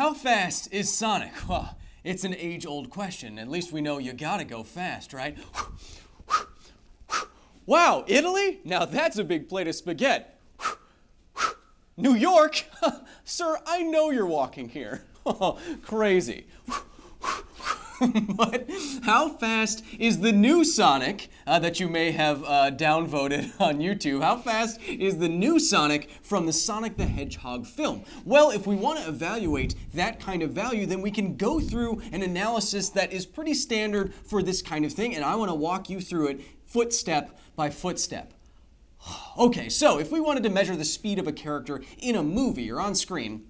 How fast is Sonic? Well, it's an age-old question. At least we know you gotta go fast, right? Wow, Italy? Now that's a big plate of spaghetti. New York? Sir, I know you're walking here. Crazy. But how fast is the new Sonic that you may have downvoted on YouTube? How fast is the new Sonic from the Sonic the Hedgehog film? Well, if we want to evaluate that kind of value, then we can go through an analysis that is pretty standard for this kind of thing, and I want to walk you through it footstep by footstep. Okay, so if we wanted to measure the speed of a character in a movie or on screen,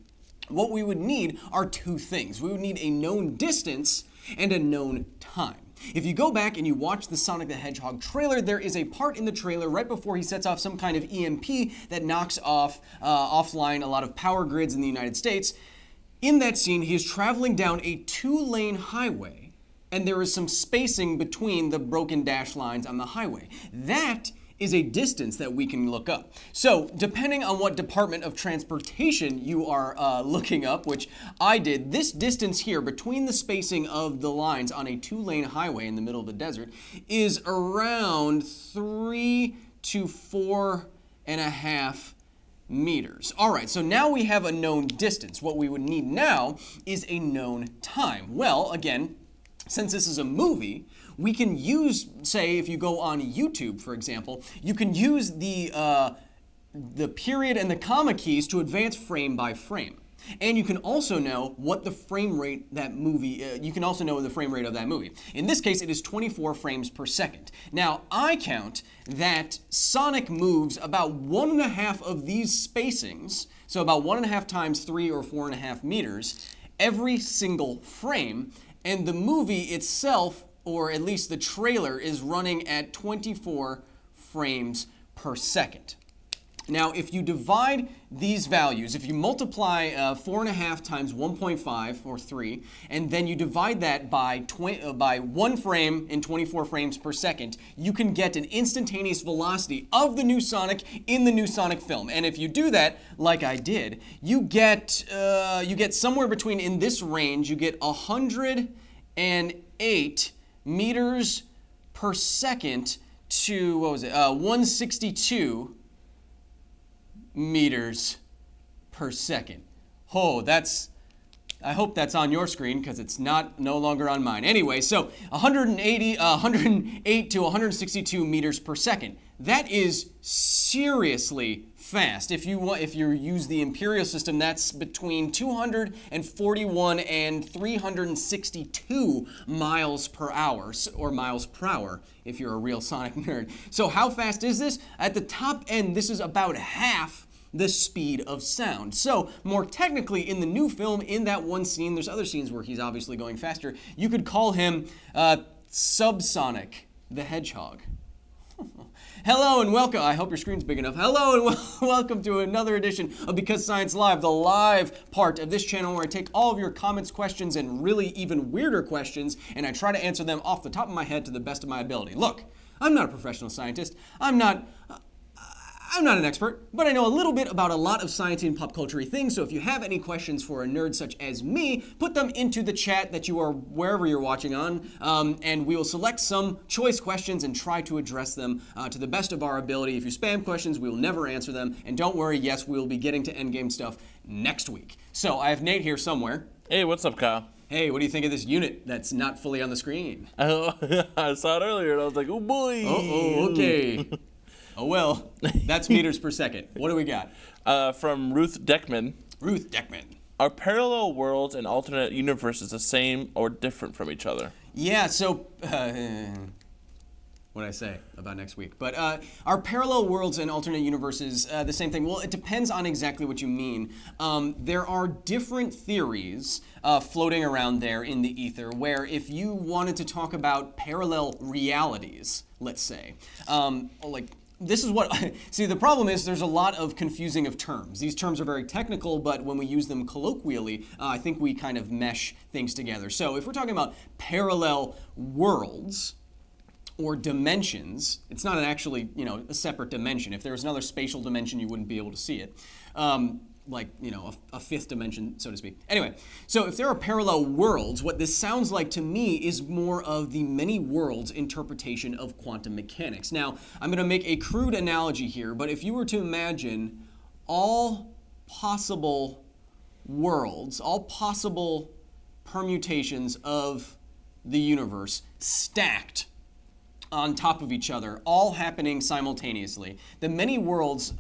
what we would need are two things. We would need a known distance and a known time. If you go back and you watch the Sonic the Hedgehog trailer, there is a part in the trailer right before he sets off some kind of EMP that knocks offline a lot of power grids in the United States. In that scene, he is traveling down a two-lane highway, and there is some spacing between the broken dash lines on the highway. That is a distance that we can look up. So depending on what department of transportation you are looking up, which I did, this distance here between the spacing of the lines on a two-lane highway in the middle of the desert is around 3 to 4.5 meters. All right, so now we have a known distance. What we would need now is a known time. Well, again, since this is a movie, we can use, say, if you go on YouTube, for example, you can use the period and the comma keys to advance frame by frame. And you can also know what the frame rate that movie, you can also know the frame rate of that movie. In this case, it is 24 frames per second. Now, I count that Sonic moves about 1.5 of these spacings, so about 1.5 times 3 or 4.5 meters, every single frame, and the movie itself, or at least the trailer, is running at 24 frames per second. Now, if you divide these values, if you multiply 4.5 times 1.5, or 3, and then you divide that by 1 frame in 24 frames per second, you can get an instantaneous velocity of the new Sonic in the new Sonic film. And if you do that, like I did, you get somewhere between, in this range, you get 108 meters per second to, 162 meters per second. Oh, I hope that's on your screen because it's no longer on mine. Anyway, so 108 to 162 meters per second. That is seriously fast. If you use the imperial system, that's between 241 and 362 miles per hour, or miles per hour if you're a real Sonic nerd. So how fast is this? At the top end, this is about half the speed of sound. So more technically, in the new film, in that one scene, there's other scenes where he's obviously going faster, you could call him Subsonic the Hedgehog. Hello and welcome. I hope your screen's big enough. Hello and welcome to another edition of Because Science Live, the live part of this channel where I take all of your comments, questions, and really even weirder questions, and I try to answer them off the top of my head to the best of my ability. Look, I'm not a professional scientist. I'm not an expert, but I know a little bit about a lot of science and pop culture-y things, so if you have any questions for a nerd such as me, put them into the chat that you are wherever you're watching on, and we will select some choice questions and try to address them to the best of our ability. If you spam questions, we will never answer them, and don't worry, yes, we will be getting to endgame stuff next week. So I have Nate here somewhere. Hey, what's up, Kyle? Hey, what do you think of this unit that's not fully on the screen? I saw it earlier, and I was like, oh boy. Oh, okay. Oh well, that's meters per second. What do we got? From Ruth Deckman. Ruth Deckman. Are parallel worlds and alternate universes the same or different from each other? Yeah, so, what did I say about next week? But are parallel worlds and alternate universes the same thing? Well, it depends on exactly what you mean. There are different theories floating around there in the ether where if you wanted to talk about parallel realities, let's say, this is what, see, the problem is there's a lot of confusing of terms. These terms are very technical, but when we use them colloquially, I think we kind of mesh things together. So if we're talking about parallel worlds or dimensions, it's not actually, a separate dimension. If there was another spatial dimension, you wouldn't be able to see it. like, a fifth dimension, so to speak. Anyway, so if there are parallel worlds, what this sounds like to me is more of the many worlds interpretation of quantum mechanics. Now, I'm going to make a crude analogy here, but if you were to imagine all possible worlds, all possible permutations of the universe stacked on top of each other, all happening simultaneously. The many worlds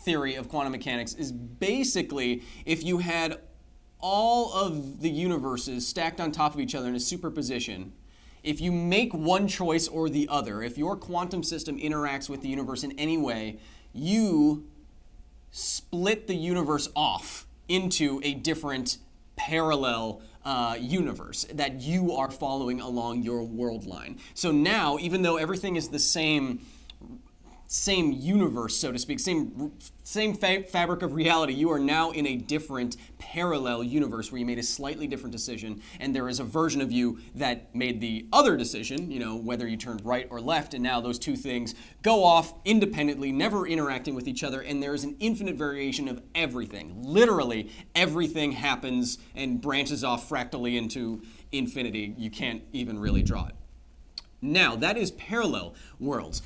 theory of quantum mechanics is basically if you had all of the universes stacked on top of each other in a superposition, if you make one choice or the other, if your quantum system interacts with the universe in any way, you split the universe off into a different parallel universe that you are following along your world line. So now, even though everything is the same universe, so to speak, same fabric of reality, you are now in a different parallel universe where you made a slightly different decision, and there is a version of you that made the other decision, whether you turned right or left, and now those two things go off independently, never interacting with each other, and there is an infinite variation of everything. Literally, everything happens and branches off fractally into infinity. You can't even really draw it. Now, that is parallel worlds.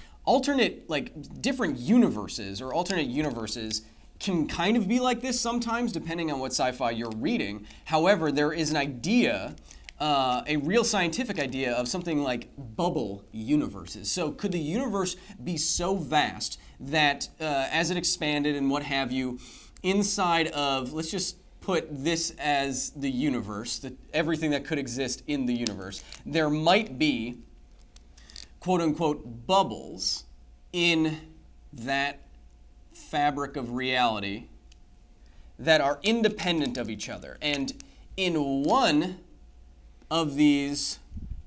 Different universes or alternate universes can kind of be like this sometimes, depending on what sci-fi you're reading. However, there is an idea, a real scientific idea of something like bubble universes. So could the universe be so vast that as it expanded and what have you, inside of, let's just put this as the universe, everything that could exist in the universe, there might be quote-unquote bubbles in that fabric of reality that are independent of each other. And in one of these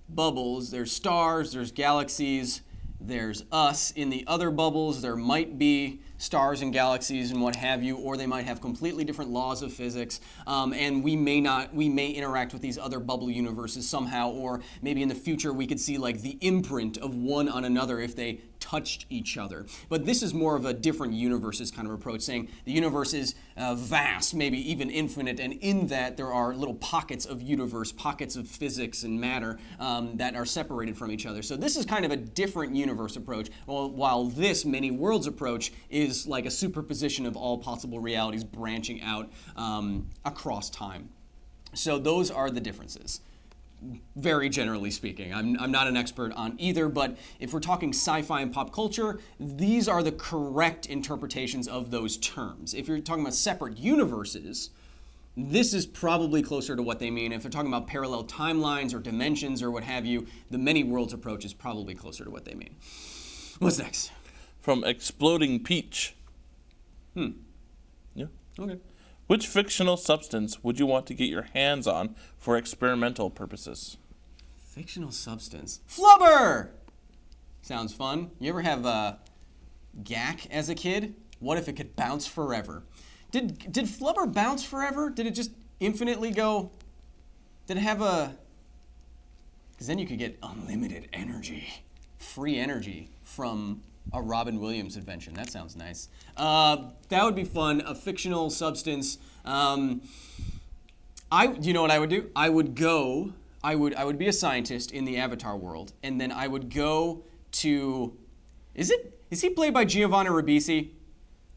bubbles, there's stars, there's galaxies, there's us. In the other bubbles, there might be stars and galaxies and what have you, or they might have completely different laws of physics, and we may interact with these other bubble universes somehow, or maybe in the future we could see like the imprint of one on another if they touched each other. But this is more of a different universes kind of approach, saying the universe is vast, maybe even infinite, and in that there are little pockets of universe, pockets of physics and matter that are separated from each other. So this is kind of a different universe approach, while this many worlds approach is like a superposition of all possible realities branching out across time. So those are the differences, very generally speaking. I'm not an expert on either, but if we're talking sci-fi and pop culture, these are the correct interpretations of those terms. If you're talking about separate universes, this is probably closer to what they mean. If they're talking about parallel timelines or dimensions or what have you, the many worlds approach is probably closer to what they mean. What's next? From Exploding Peach. Yeah. Okay. Which fictional substance would you want to get your hands on for experimental purposes? Fictional substance. Flubber! Sounds fun. You ever have gack as a kid? What if it could bounce forever? Did flubber bounce forever? Did it just infinitely go? Did it have a... Because then you could get unlimited energy. Free energy from a Robin Williams invention. That sounds nice. That would be fun. A fictional substance. You know what I would do? I would be a scientist in the Avatar world, and then I would go to... Is he played by Giovanni Ribisi?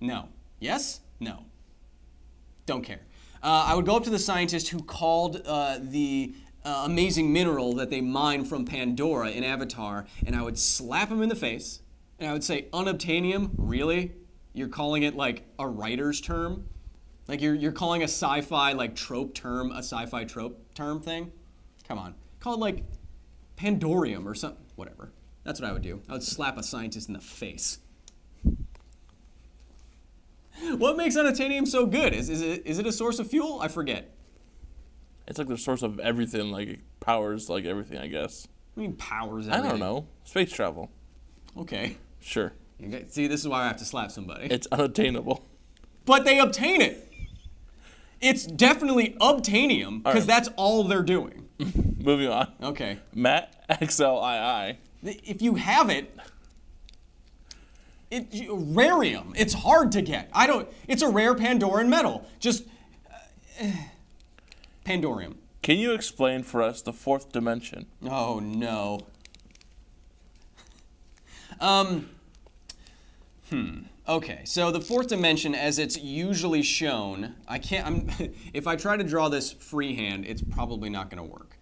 No. Yes? No. Don't care. I would go up to the scientist who called the amazing mineral that they mine from Pandora in Avatar, and I would slap him in the face, and I would say, unobtainium? Really? You're calling it like a writer's term? Like you're calling a sci-fi like trope term a sci-fi trope term thing? Come on. Call it like Pandorium or something. Whatever. That's what I would do. I would slap a scientist in the face. What makes unobtainium so good? Is it a source of fuel? I forget. It's like the source of everything, like it powers like everything, I guess. I mean powers everything. I don't know. Space travel. Okay. Sure. Okay. See, this is why I have to slap somebody. It's unobtainable. But they obtain it. It's definitely obtainium, because that's all they're doing. Moving on. Okay. Matt XLII. If you have it, Rarium. It's hard to get. It's a rare Pandoran metal. Just Pandorium. Can you explain for us the fourth dimension? Oh no. Okay, so the fourth dimension, as it's usually shown, if I try to draw this freehand, it's probably not going to work.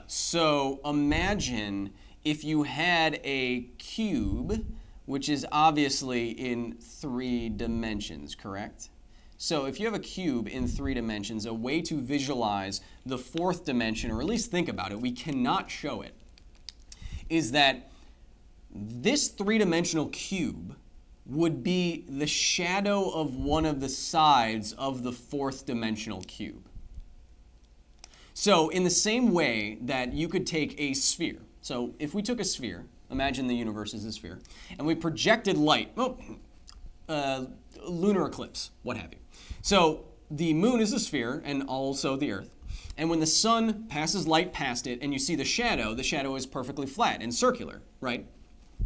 So imagine if you had a cube, which is obviously in 3 dimensions, correct? So if you have a cube in 3 dimensions, a way to visualize the fourth dimension, or at least think about it, we cannot show it, is that this 3-dimensional cube would be the shadow of one of the sides of the 4th dimensional cube. So in the same way that you could take a sphere, so if we took a sphere, imagine the universe is a sphere, and we projected light, lunar eclipse, what have you. So the moon is a sphere and also the earth, and when the sun passes light past it and you see the shadow is perfectly flat and circular, right?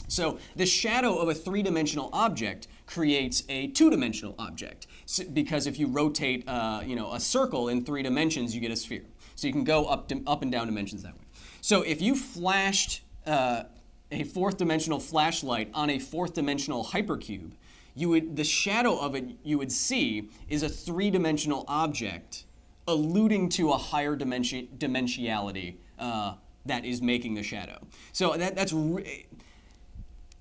So the shadow of a 3-dimensional object creates a 2-dimensional object, because if you rotate a circle in 3 dimensions, you get a sphere. So you can go up and down dimensions that way. So if you flashed a 4th-dimensional flashlight on a 4th-dimensional hypercube, the shadow of it you would see is a 3-dimensional object alluding to a higher dimensionality that is making the shadow. So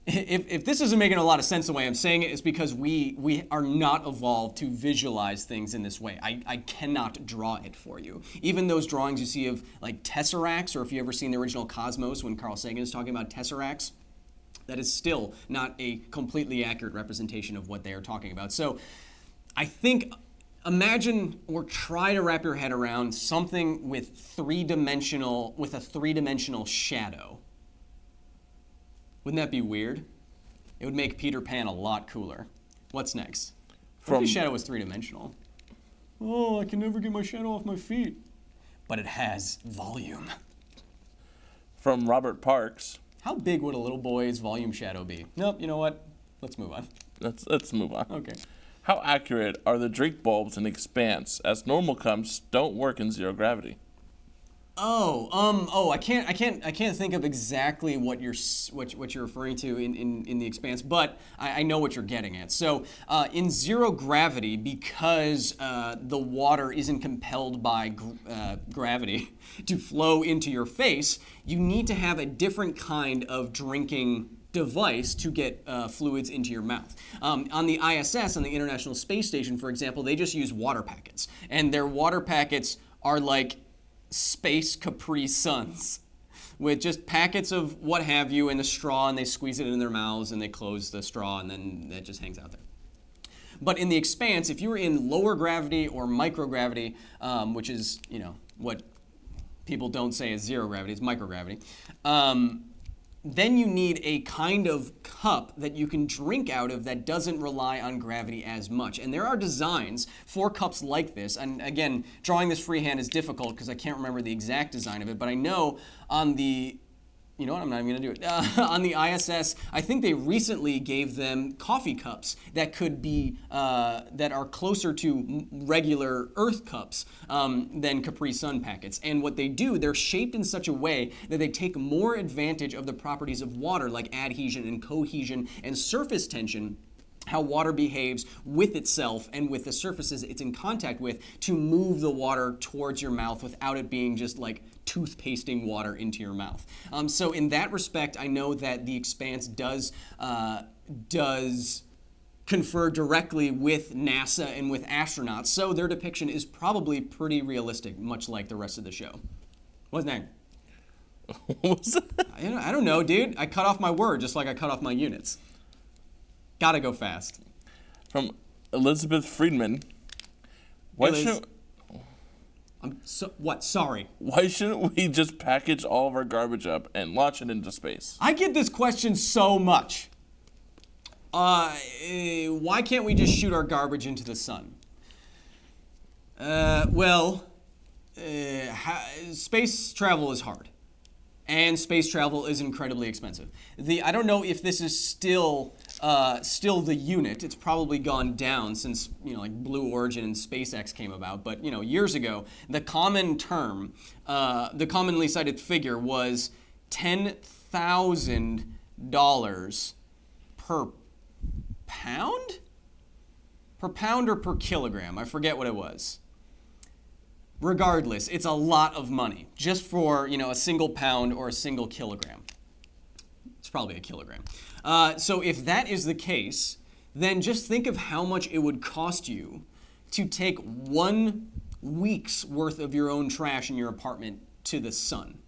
if this isn't making a lot of sense the way I'm saying it, it's because we are not evolved to visualize things in this way. I cannot draw it for you. Even those drawings you see of like tesseracts, or if you ever seen the original Cosmos when Carl Sagan is talking about tesseracts, that is still not a completely accurate representation of what they are talking about. So I think imagine or try to wrap your head around something with a 3-dimensional shadow. Wouldn't that be weird? It would make Peter Pan a lot cooler. What's next? What if the shadow was 3-dimensional? Oh, I can never get my shadow off my feet. But it has volume. From Robert Parks. How big would a little boy's volume shadow be? Nope, you know what? Let's move on. Let's move on. Okay. How accurate are the drink bulbs in The Expanse, as normal cups don't work in 0 gravity? I can't think of exactly what you're referring to in The Expanse, but I know what you're getting at. So in 0 gravity, because the water isn't compelled by gravity to flow into your face, you need to have a different kind of drinking device to get fluids into your mouth. On the ISS, on the International Space Station, for example, they just use water packets, and their water packets are like space Capri Suns, with just packets of what have you in a straw, and they squeeze it in their mouths and they close the straw, and then that just hangs out there. But in The Expanse, if you were in lower gravity or microgravity, which is what people don't say is 0 gravity, it's microgravity, then you need a kind of cup that you can drink out of that doesn't rely on gravity as much. And there are designs for cups like this. And again, drawing this freehand is difficult because I can't remember the exact design of it, but I know on the you know what, I'm not even going to do it. On the ISS, I think they recently gave them coffee cups that could be, that are closer to regular Earth cups than Capri Sun packets. And what they do, they're shaped in such a way that they take more advantage of the properties of water, like adhesion and cohesion and surface tension, how water behaves with itself and with the surfaces it's in contact with, to move the water towards your mouth without it being just like toothpasting water into your mouth. So in that respect, I know that The Expanse does confer directly with NASA and with astronauts, so their depiction is probably pretty realistic, much like the rest of the show. What's that? What was that? I don't know, dude. I cut off my word just like I cut off my units. Gotta go fast. From Elizabeth Friedman. Sorry. Why shouldn't we just package all of our garbage up and launch it into space? I get this question so much. Why can't we just shoot our garbage into the sun? Space travel is hard. And space travel is incredibly expensive. I don't know if this is still still the unit. It's probably gone down since like Blue Origin and SpaceX came about. But years ago, the common term, the commonly cited figure was $10,000 per pound? Per pound or per kilogram? I forget what it was. Regardless, it's a lot of money just for a single pound or a single kilogram. It's probably a kilogram. So if that is the case, then just think of how much it would cost you to take 1 week's worth of your own trash in your apartment to the sun.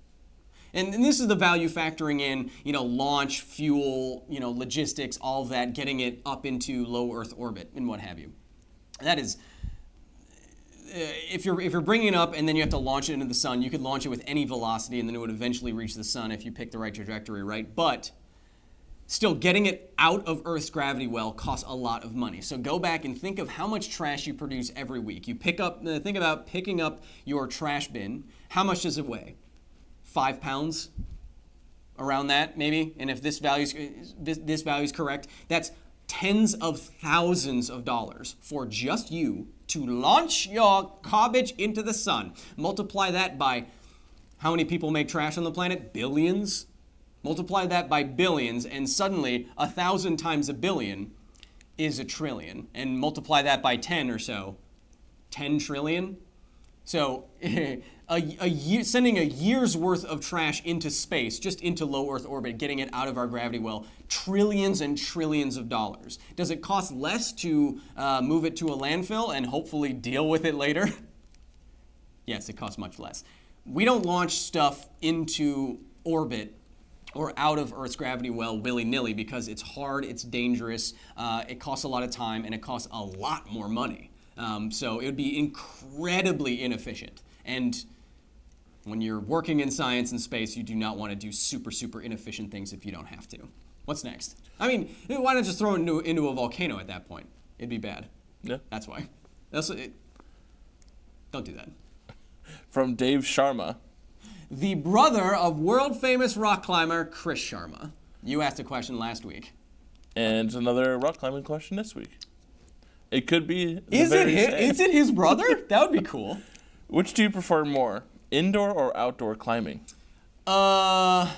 And this is the value factoring in, launch, fuel, logistics, all of that, getting it up into low Earth orbit and what have you. That is, if you're bringing it up and then you have to launch it into the sun, you could launch it with any velocity and then it would eventually reach the sun if you pick the right trajectory, right? But still, getting it out of Earth's gravity well costs a lot of money. So go back and think of how much trash you produce every week. think about picking up your trash bin. How much does it weigh? 5 pounds? Around that, maybe? And if this value is correct, that's tens of thousands of dollars for just you to launch your garbage into the sun. Multiply that by how many people make trash on the planet? Billions. Multiply that by billions, and suddenly 1,000 times a billion is a trillion. And multiply that by 10 or so, 10 trillion. So sending a year's worth of trash into space, just into low Earth orbit, getting it out of our gravity well, trillions and trillions of dollars. Does it cost less to move it to a landfill and hopefully deal with it later? Yes, it costs much less. We don't launch stuff into orbit or out of Earth's gravity well willy-nilly because it's hard, it's dangerous, it costs a lot of time, and it costs a lot more money. So it would be incredibly inefficient. And when you're working in science and space, you do not want to do super, super inefficient things if you don't have to. What's next? I mean, why not just throw it into a volcano at that point? It'd be bad. Yeah. That's why. Don't do that. From Dave Sharma. The brother of world-famous rock climber Chris Sharma. You asked a question last week. And another rock climbing question this week. It could be Is it his brother? That would be cool. Which do you prefer more, indoor or outdoor climbing? The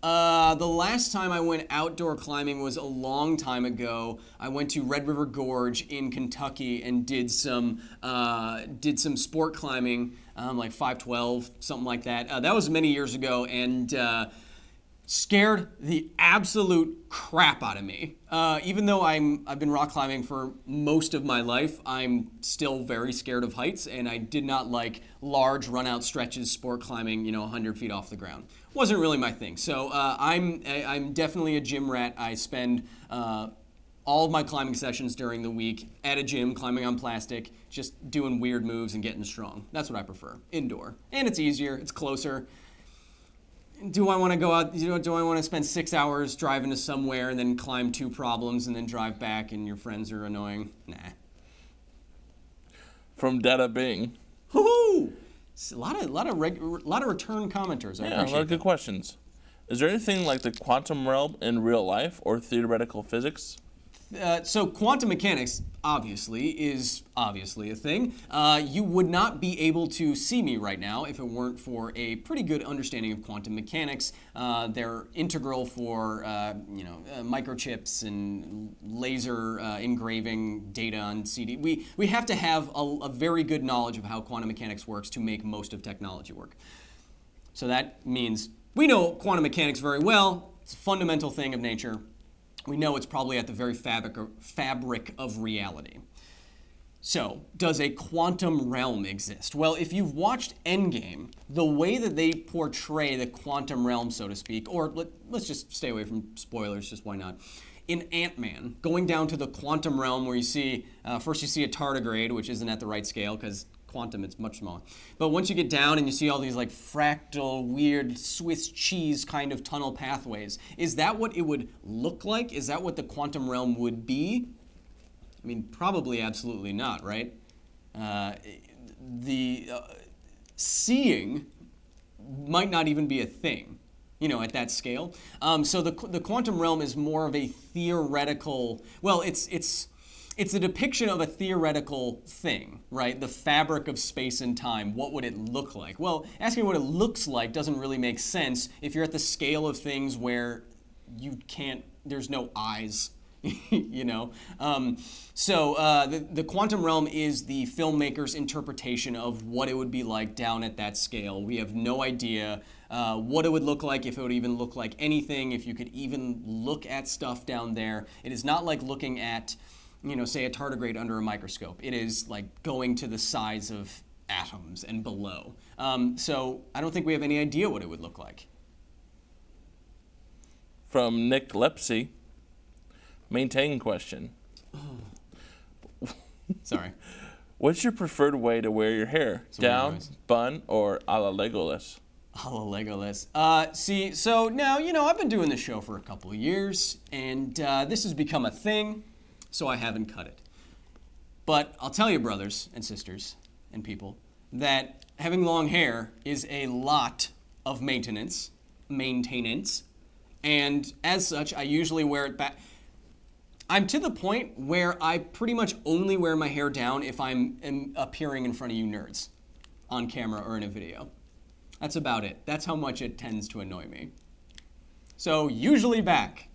last time I went outdoor climbing was a long time ago. I went to Red River Gorge in Kentucky and did some sport climbing, like 512, something like that. That was many years ago, and scared the absolute crap out of me. Even though I've been rock climbing for most of my life, I'm still very scared of heights, and I did not like large run-out stretches sport climbing, 100 feet off the ground. Wasn't really my thing. So I'm definitely a gym rat. I spend all of my climbing sessions during the week at a gym, climbing on plastic, just doing weird moves and getting strong. That's what I prefer, indoor. And it's easier, it's closer. Do I want to go out, do I want to spend 6 hours driving to somewhere and then climb 2 problems and then drive back and your friends are annoying? Nah. From Data Bing. Woohoo! A lot of return commenters. I Yeah, a appreciate lot of good that. questions. Is there anything like the quantum realm in real life or theoretical physics? So quantum mechanics is obviously a thing. You would not be able to see me right now if it weren't for a pretty good understanding of quantum mechanics. They're integral for microchips and laser engraving data on CD. We have to have a very good knowledge of how quantum mechanics works to make most of technology work. So that means we know quantum mechanics very well. It's a fundamental thing of nature. We know it's probably at the very fabric of reality. So, does a quantum realm exist? Well, if you've watched Endgame, the way that they portray the quantum realm, so to speak, or let's just stay away from spoilers, just why not? In Ant-Man, going down to the quantum realm where you see, first you see a tardigrade, which isn't at the right scale because quantum, it's much smaller. But once you get down and you see all these like fractal, weird Swiss cheese kind of tunnel pathways, is that what it would look like? Is that what the quantum realm would be? I mean, probably absolutely not, right? Seeing might not even be a thing. at that scale. So the quantum realm is more of a theoretical. Well, it's a depiction of a theoretical thing, right? The fabric of space and time. What would it look like? Well, asking what it looks like doesn't really make sense if you're at the scale of things where you can't. There's no eyes. The quantum realm is the filmmaker's interpretation of what it would be like down at that scale. We have no idea what it would look like, if it would even look like anything, if you could even look at stuff down there. It is not like looking at, say a tardigrade under a microscope. It is like going to the size of atoms and below. So I don't think we have any idea what it would look like. From Nick Lepsy. Maintaining question. Sorry. What's your preferred way to wear your hair? Down, bun, or a la Legolas? A la Legolas. So now, I've been doing this show for a couple of years, and this has become a thing, so I haven't cut it. But I'll tell you, brothers and sisters and people, that having long hair is a lot of maintenance, and as such, I usually wear it back. I'm to the point where I pretty much only wear my hair down if I'm appearing in front of you nerds on camera or in a video. That's about it. That's how much it tends to annoy me. So usually back.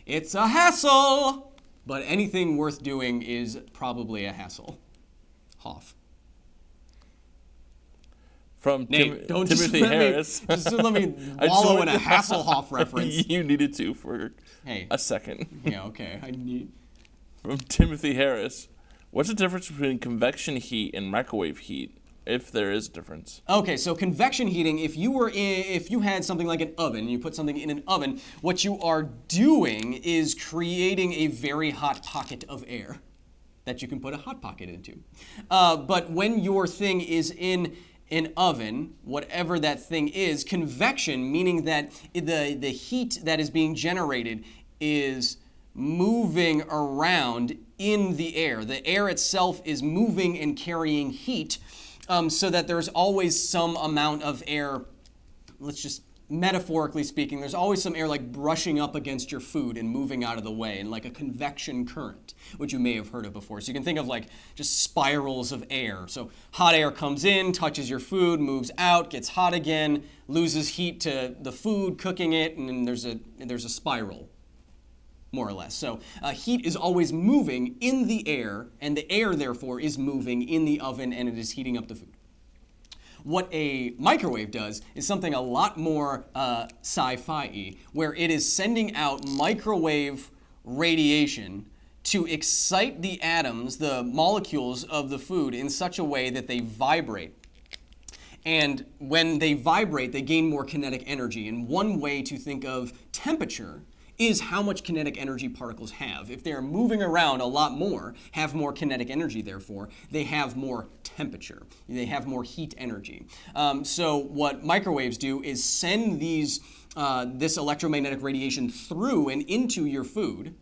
It's a hassle, but anything worth doing is probably a hassle. Hoff. From Nate, don't Timothy just Harris. Just let me wallow in a Hasselhoff reference. You needed to for a second. Yeah, okay. From Timothy Harris. What's the difference between convection heat and microwave heat, if there is a difference? Okay, so convection heating, if you had something like an oven, and you put something in an oven, what you are doing is creating a very hot pocket of air that you can put a hot pocket into. But when your thing is in an oven, whatever that thing is, convection, meaning that the heat that is being generated is moving around in the air. The air itself is moving and carrying heat, so that there's always some amount of air, let's just metaphorically speaking, there's always some air like brushing up against your food and moving out of the way, and like a convection current, which you may have heard of before. So you can think of like just spirals of air. So hot air comes in, touches your food, moves out, gets hot again, loses heat to the food, cooking it, and then there's a spiral, more or less. So heat is always moving in the air, and the air therefore is moving in the oven, and it is heating up the food. What a microwave does is something a lot more sci-fi-y, where it is sending out microwave radiation to excite the atoms, the molecules of the food, in such a way that they vibrate. And when they vibrate, they gain more kinetic energy. And one way to think of temperature is how much kinetic energy particles have. If they're moving around a lot more, have more kinetic energy, therefore, they have more temperature. They have more heat energy. So what microwaves do is send this electromagnetic radiation through and into your food,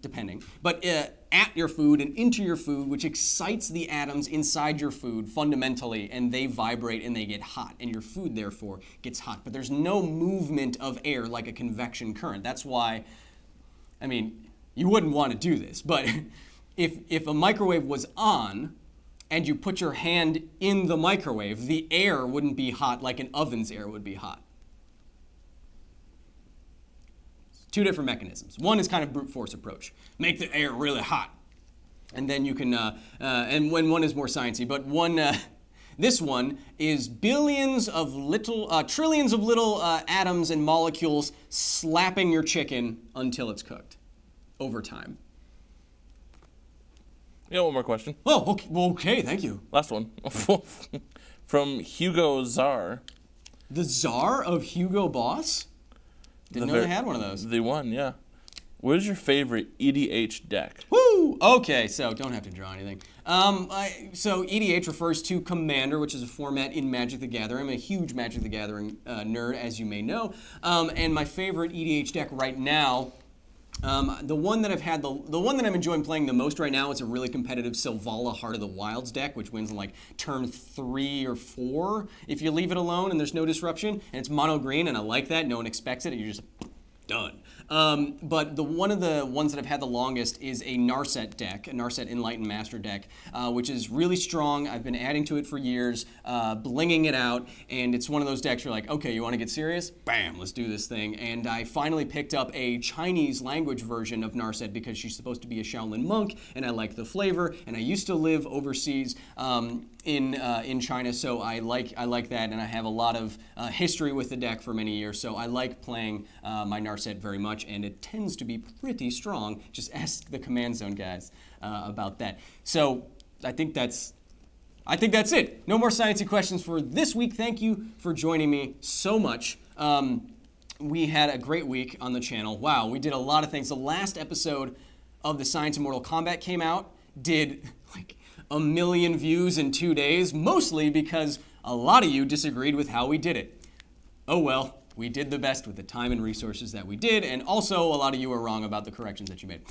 depending, but at your food and into your food, which excites the atoms inside your food fundamentally, and they vibrate and they get hot, and your food therefore gets hot. But there's no movement of air like a convection current. That's why, you wouldn't want to do this, but if a microwave was on and you put your hand in the microwave, the air wouldn't be hot like an oven's air would be hot. Two different mechanisms. One is kind of brute force approach. Make the air really hot. And then you can, and when one is more sciencey, but this one is trillions of little atoms and molecules slapping your chicken until it's cooked over time. Yeah, one more question. Oh, okay, thank you. Last one. From Hugo Czar. The Czar of Hugo Boss? Didn't know they had one of those. The one, yeah. What is your favorite EDH deck? Woo! Okay, so don't have to draw anything. So EDH refers to Commander, which is a format in Magic the Gathering. I'm a huge Magic the Gathering nerd, as you may know. And my favorite EDH deck right now The one that I've had the one that I'm enjoying playing the most right now is a really competitive Sylvala Heart of the Wilds deck, which wins in like turn 3 or 4 if you leave it alone and there's no disruption. And it's mono green, and I like that. No one expects it, and you're just done. But one of the ones that I've had the longest is a Narset deck, a Narset Enlightened Master deck, which is really strong. I've been adding to it for years, blinging it out, and it's one of those decks where you're like, okay, you want to get serious? Bam, let's do this thing. And I finally picked up a Chinese language version of Narset because she's supposed to be a Shaolin monk, and I like the flavor, and I used to live overseas in China, so I like that, and I have a lot of history with the deck for many years, so I like playing my Narset very much, and it tends to be pretty strong. Just ask the Command Zone guys about that. So I think that's it. No more sciencey questions for this week. Thank you for joining me so much. We had a great week on the channel. Wow, we did a lot of things. The last episode of the Science of Mortal Kombat came out, did like 1 million views in 2 days, mostly because a lot of you disagreed with how we did it. Oh well, we did the best with the time and resources that we did, and also a lot of you were wrong about the corrections that you made.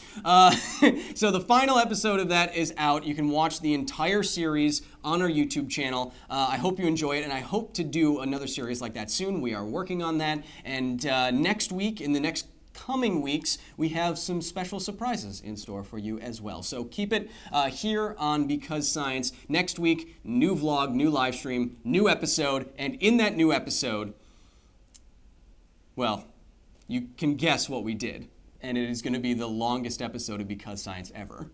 So the final episode of that is out. You can watch the entire series on our YouTube channel. I hope you enjoy it, and I hope to do another series like that soon. We are working on that, and next week, in the next coming weeks, we have some special surprises in store for you as well. So keep it here on Because Science. Next week, new vlog, new live stream, new episode, and in that new episode, well, you can guess what we did, and it is going to be the longest episode of Because Science ever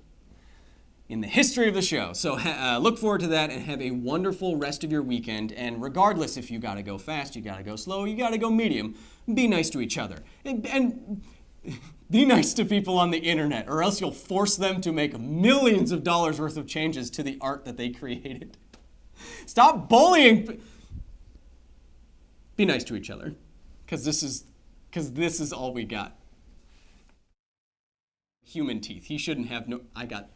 in the history of the show. So look forward to that, and have a wonderful rest of your weekend. And regardless if you got to go fast, you got to go slow, you got to go medium, be nice to each other. And be nice to people on the internet, or else you'll force them to make millions of dollars worth of changes to the art that they created. Stop bullying. Be nice to each other. Because this is all we got. Human teeth. He shouldn't have no. I got